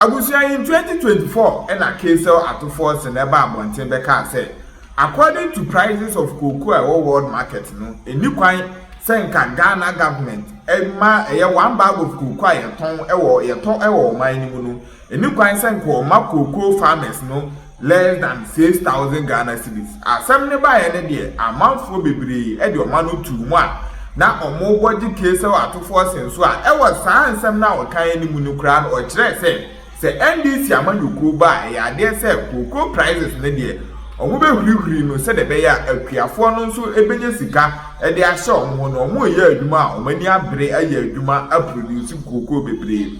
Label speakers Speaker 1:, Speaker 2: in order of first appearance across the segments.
Speaker 1: Abusia in 2024 and a case of Ato Forson Mahama say, according to prices of cocoa at world market, no, a new coin saying Ghana government a one bag of cocoa a ton mining a new coin saying cocoa farmers no less than 6,000 Ghana cedis. As some nearby any day, a month for baby, at your manu 2 1. Now, a more body case of Ato Forson so I was saying some now kind of munukran or say. Say NDC amanyuku ba ya de say cocoa prices ne de omo be hurihuri no say de be ya akuafo no nso ebenye sika e de ahye omo no omo ye adwuma omani abre aye adwuma aproduce cocoa bebre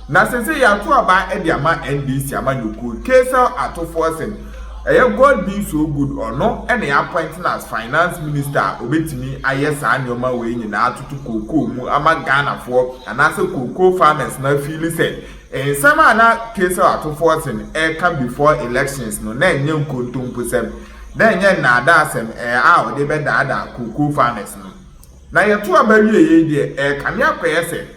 Speaker 1: na say ya to aba e de ama NDC amanyuku case Ato Forson God being so good or no and they appointing as finance minister obetimi aye saa nyoma we nyina atutu cocoa mu ama Ghana for and as cocoa farmers na feel say some other case of Ato Forson come before elections no na enye nkontompo sem na enye na ada sem a de be da cocoa farmers no na ye to abawie ye de kame akoye se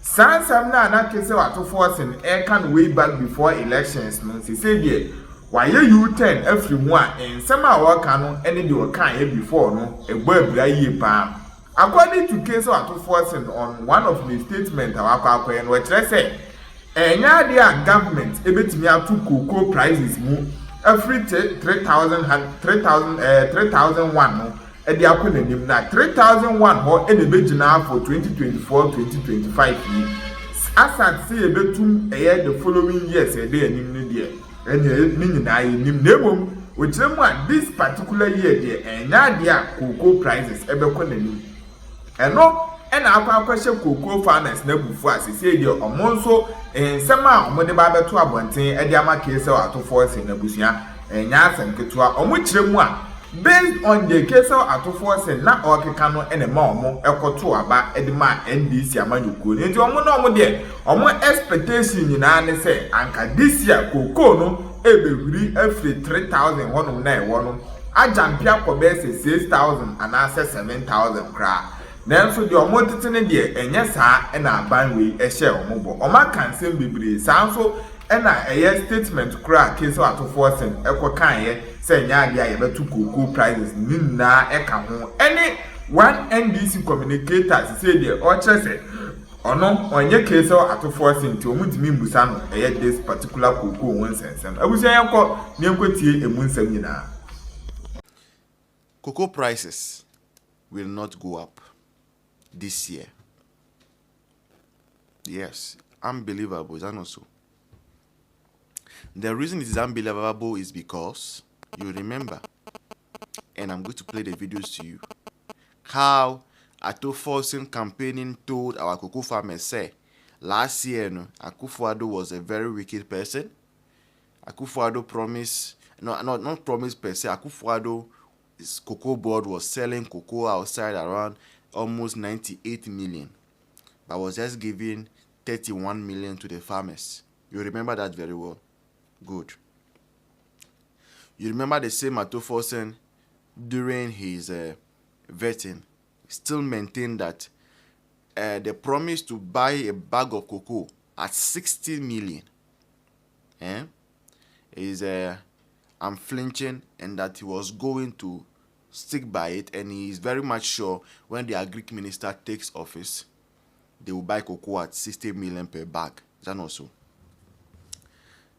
Speaker 1: sam na case of Ato Forson can way back before elections no say de why U10 every one and some our no any de kan here before no egbo abira ye pa according to case of Ato Forson on one of the statement akwa no kire say enya dia government ebetimi atu cocoa prices mu every 3001 no e dia ko nanim na 3001 ho e nebegina for 2024-2025 asad say ebetum the following years e dey anim no dia enya ni nyina anim nemom ochire mu this particular year dia enya dia cocoa prices ebekọ nanim eno and our question cocoa farmers na bufu asese de omonso ensema omode ba beto abonten e de ama case of Ato Forson na busia enya asem ketua omo kiremu a based on the case of Ato Forson na okeka no ene ma omo ekoto aba e de ma NDC amanyuko nti omo na omo de omo expectation nyina ne say anka this year cocoa no ebehuri every 3,000 wono na e wono ajampia ko be 6,000 and 7,000 kra. Then so the omotitene de enye saa na aban we ehye omobo oma kansem bibire saa so na eye statement kra case of Ato Forson ekokan ye say nya dia ye betu cocoa prices ninna eka ho any one NDC communicator say de o chere ono onye case of Ato Forson ti omutimi mbusa no eye this particular cocoa won sensem abusia yanko ne enkotie emunsam nyina.
Speaker 2: Cocoa prices will not go up this year. Yes, unbelievable, is that not so? The reason it is unbelievable is because you remember, and I'm going to play the videos to you, how Ato Forson campaigning told our cocoa farmers say last year Akufo-Addo was a very wicked person. Akufo-Addo promised, not promised per se, Akufo-Addo's cocoa board was selling cocoa outside around almost 98 million, but was just giving 31 million to the farmers. You remember that very well. Good. You remember the same Ato Forson during his vetting still maintained that the promise to buy a bag of cocoa at 60 million is unflinching, and that he was going to stick by it, and he is very much sure when the agric minister takes office, they will buy cocoa at 60 million per bag. Is that not so?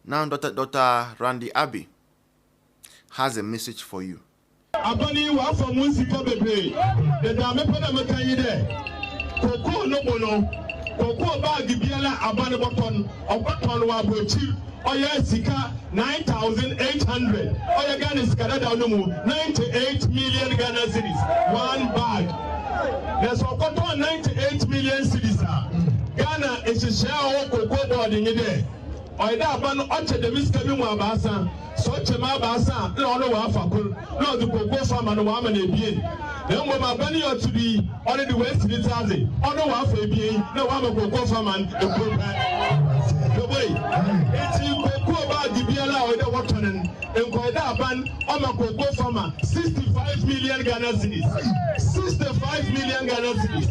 Speaker 2: Now, Dr. Randy Abbey has a message for you.
Speaker 3: Abani wa from municipal bebre. The dame pena mekanyi de. Cocoa no bono. Cocoa bag biala abani boton. Oboton wa bochi. Oya sika 9,800. Oya Ghana sika da no mu 98 million Ghana cedis. One bag. There's a 98 million cedis. Ghana is a share of cocoa board in there. Oida aban oche de miska bi mu abasa. So chema abasa. No wa fakul. No the cocoa farmer no wa ma na ebie. Then we ma bani to be only the west city tazi. Ono wa fa ebie. No wa ma cocoa farmer e ko the way. It's cocoa ba di biala oida watonen. En ko ida aban o ma cocoa farmer 65 million Ghana cedis. 65 million Ghana cedis.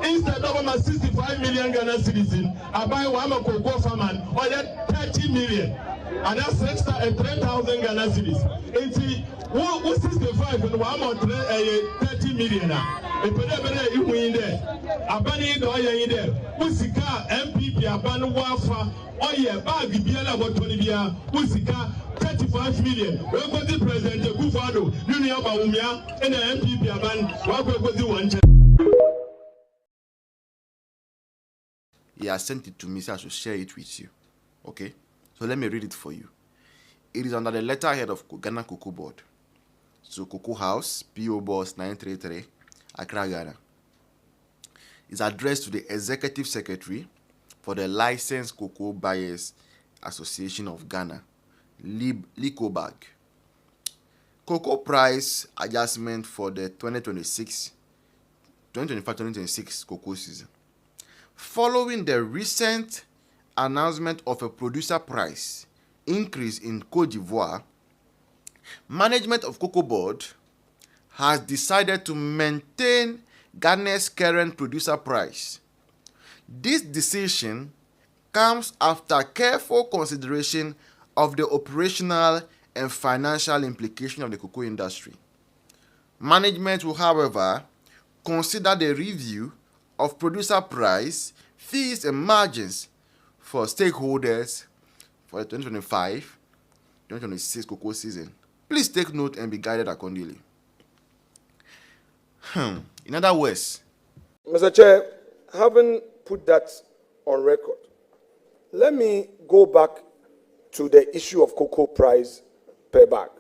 Speaker 3: instead of my 65 million Ghana citizens, I buy one cocoa farmer or 30 million. And that's 3,000 Ghana cedis. And see, who 65 and one more 30 million. If you win there, a bunny do I in there. Usika MPP, a ban wafa, oh yeah, bag Biala, what 20 year, Usika 35 million. We're going to present the Gufado, Union Baumia, and the MPP, a ban, what we're going to one.
Speaker 2: He has sent it to me, so I should share it with you. Okay? So let me read it for you. It is under the letterhead of Ghana Cocoa Board. So Cocoa House, P.O. Box 933, Accra, Ghana. It's addressed to the Executive Secretary for the Licensed Cocoa Buyers Association of Ghana, LICOBAG. Cocoa price adjustment for the 2025-2026 cocoa season. Following the recent announcement of a producer price increase in Côte d'Ivoire, management of Cocoa Board has decided to maintain Ghana's current producer price. This decision comes after careful consideration of the operational and financial implications of the cocoa industry. Management will, however, consider the review of producer price, fees, and margins for stakeholders for the 2025-2026 cocoa season. Please take note and be guided accordingly. In other words,
Speaker 4: Mr. Chair, having put that on record, let me go back to the issue of cocoa price per bag.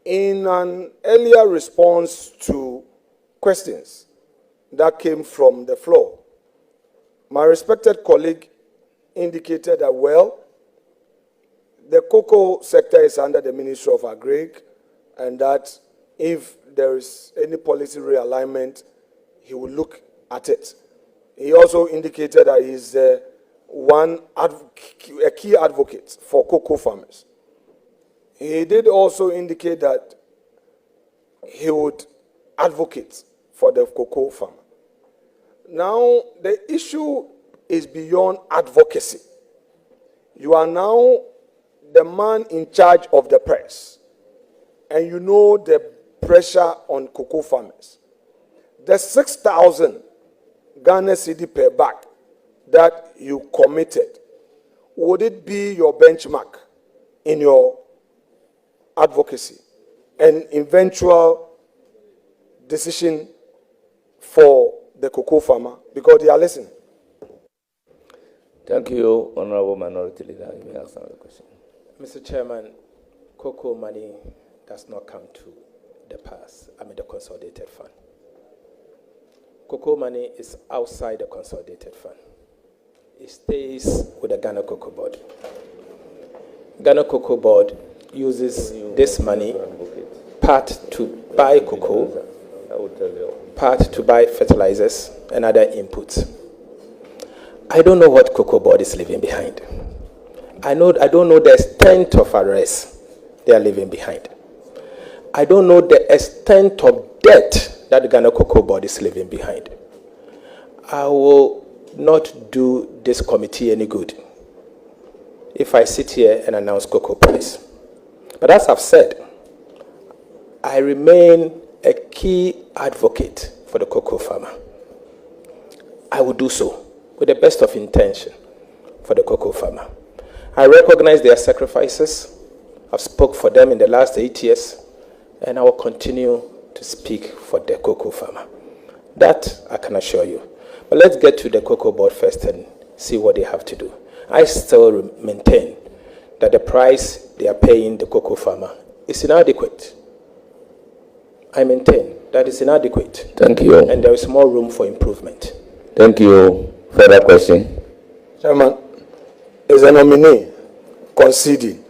Speaker 4: In an earlier response to questions that came from the floor, my respected colleague indicated that, well, the cocoa sector is under the Ministry of Agri, and that if there is any policy realignment, he will look at it. He also indicated that he is a key advocate for cocoa farmers. He did also indicate that he would advocate for the cocoa farmer. Now, the issue is beyond advocacy. You are now the man in charge of the press, and you know the pressure on cocoa farmers. The 6,000 Ghana cedi per bag that you committed, would it be your benchmark in your advocacy and eventual decision for the cocoa farmer? Because they are listening.
Speaker 5: Thank you, Honorable Minority Leader. You may ask another question.
Speaker 6: Mr. Chairman, cocoa money does not come to the the consolidated fund. Cocoa money is outside the consolidated fund. It stays with the Ghana Cocoa Board. Ghana Cocoa Board uses this money part to buy cocoa, part to buy fertilizers and other inputs. I don't know what Cocoa Board is leaving behind. I don't know the extent of arrests they are leaving behind. I don't know the extent of debt that the Ghana Cocoa Board is leaving behind. I will not do this committee any good if I sit here and announce cocoa price. But as I've said, I remain a key advocate for the cocoa farmer. I will do so with the best of intention for the cocoa farmer. I recognize their sacrifices. I've spoke for them in the last 8 years, and I will continue to speak for the cocoa farmer. That I can assure you. But let's get to the cocoa board first and see what they have to do. I still maintain that the price they are paying the cocoa farmer is inadequate. I maintain that it's inadequate.
Speaker 5: Thank you.
Speaker 6: And there is more room for improvement.
Speaker 5: Thank you. Further question?
Speaker 4: Chairman, is a nominee conceding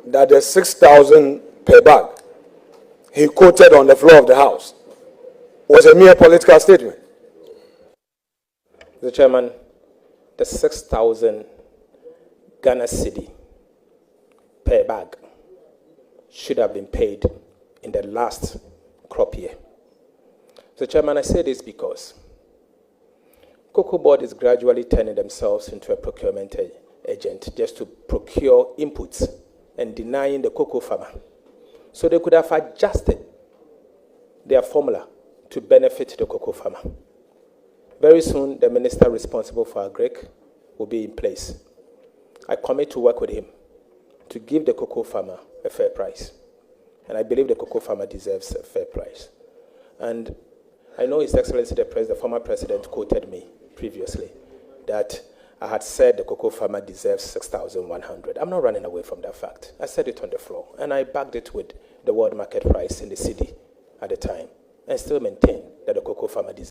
Speaker 4: that the 6,000 per bag he quoted on the floor of the House was a mere political statement?
Speaker 6: Mr. Chairman, the 6,000 Ghana cedi per bag should have been paid in the last crop year. So, Chairman, I say this because Cocoa Board is gradually turning themselves into a procurement agent just to procure inputs and denying the cocoa farmer. So they could have adjusted their formula to benefit the cocoa farmer. Very soon, the minister responsible for Agric will be in place. I commit to work with him to give the cocoa farmer a fair price. And I believe the cocoa farmer deserves a fair price. And I know His Excellency the former president quoted me previously that I had said the cocoa farmer deserves 6,100. I'm not running away from that fact. I said it on the floor, and I backed it with the world market price in the city at the time, and still maintain that the cocoa farmer deserves